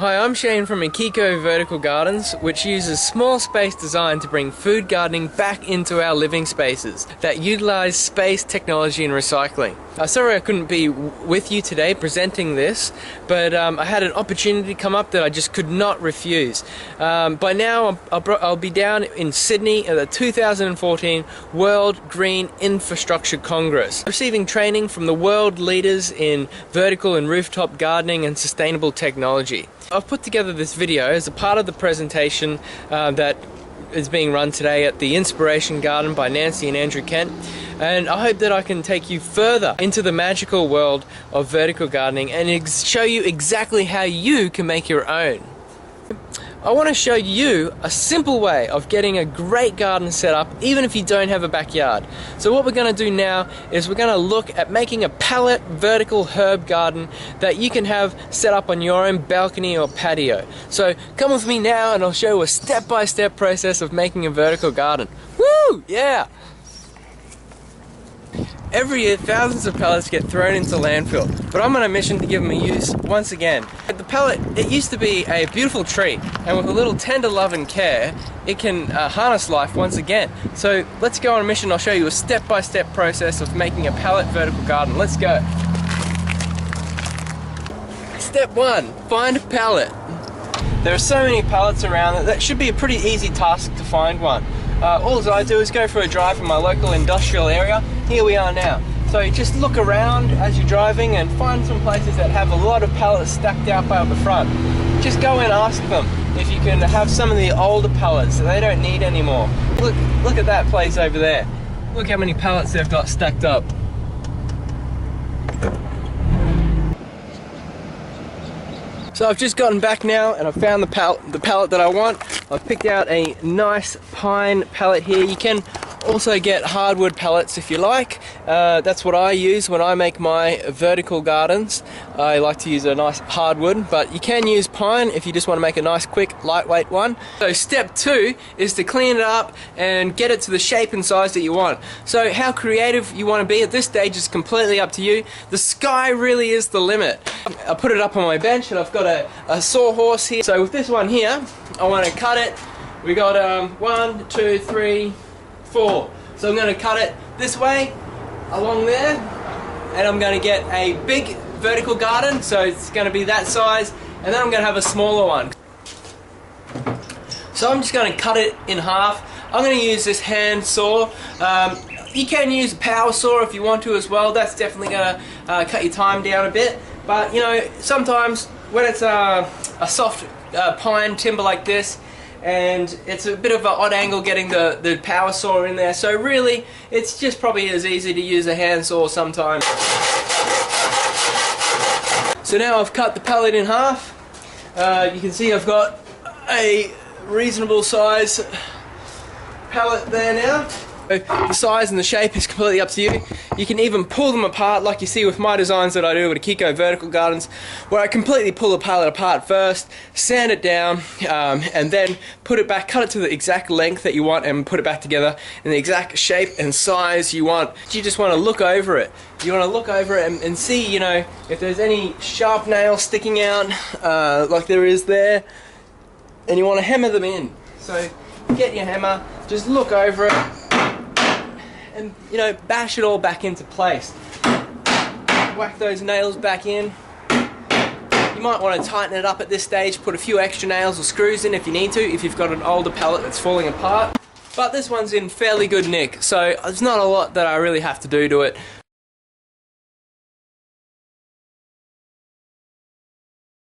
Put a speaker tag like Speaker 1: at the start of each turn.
Speaker 1: Hi, I'm Shane from Akiko Vertical Gardens, which uses small space design to bring food gardening back into our living spaces that utilize space, technology and recycling. Sorry I couldn't be with you today presenting this, but I had an opportunity come up that I just could not refuse. By now I'll be down in Sydney at the 2014 World Green Infrastructure Congress, receiving training from the world leaders in vertical and rooftop gardening and sustainable technology. I've put together this video as a part of the presentation that is being run today at the Inspiration Garden by Nancy and Andrew Kent, and I hope that I can take you further into the magical world of vertical gardening and show you exactly how you can make your own. I want to show you a simple way of getting a great garden set up even if you don't have a backyard. So what we're going to do now is we're going to look at making a pallet vertical herb garden that you can have set up on your own balcony or patio. So come with me now and I'll show you a step-by-step process of making a vertical garden. Woo! Yeah! Every year, thousands of pallets get thrown into landfill, but I'm on a mission to give them a use once again. The pallet, it used to be a beautiful tree, and with a little tender love and care, it can harness life once again. So let's go on a mission. I'll show you a step-by-step process of making a pallet vertical garden. Let's go. Step 1, find a pallet. There are so many pallets around that should be a pretty easy task to find one. All I do is go for a drive in my local industrial area. Here we are now. So just look around as you're driving and find some places that have a lot of pallets stacked out by the front. Just go and ask them if you can have some of the older pallets that they don't need anymore. Look at that place over there. Look how many pallets they've got stacked up. So I've just gotten back now and I've found the pallet that I want. I've picked out a nice pine pallet here. You can also get hardwood pallets if you like. That's what I use when I make my vertical gardens. I like to use a nice hardwood, but you can use pine if you just want to make a nice quick lightweight one. So step 2 is to clean it up and get it to the shape and size that you want. So how creative you want to be at this stage is completely up to you. The sky really is the limit. I put it up on my bench and I've got a sawhorse here. So with this one here, I want to cut it. We got 1, 2, 3, 4. So I'm going to cut it this way, along there, and I'm going to get a big vertical garden, so it's going to be that size, and then I'm going to have a smaller one. So I'm just going to cut it in half. I'm going to use this hand saw. You can use a power saw if you want to as well. That's definitely going to cut your time down a bit, but you know, sometimes when it's a soft pine timber like this, and it's a bit of an odd angle getting the power saw in there, so really it's just probably as easy to use a hand saw sometimes. So now I've cut the pallet in half. You can see I've got a reasonable size pallet there now. The size and the shape is completely up to you. You can even pull them apart like you see with my designs that I do with Akiko Vertical Gardens, where I completely pull the pallet apart first, sand it down, and then put it back, cut it to the exact length that you want and put it back together in the exact shape and size you want. You just want to look over it. You want to look over it and see, you know, if there's any sharp nails sticking out like there is there, and you want to hammer them in. So get your hammer, just look over it, and you know, bash it all back into place. Whack those nails back in. You might want to tighten it up at this stage, put a few extra nails or screws in if you need to, if you've got an older pallet that's falling apart. But this one's in fairly good nick, so there's not a lot that I really have to do to it.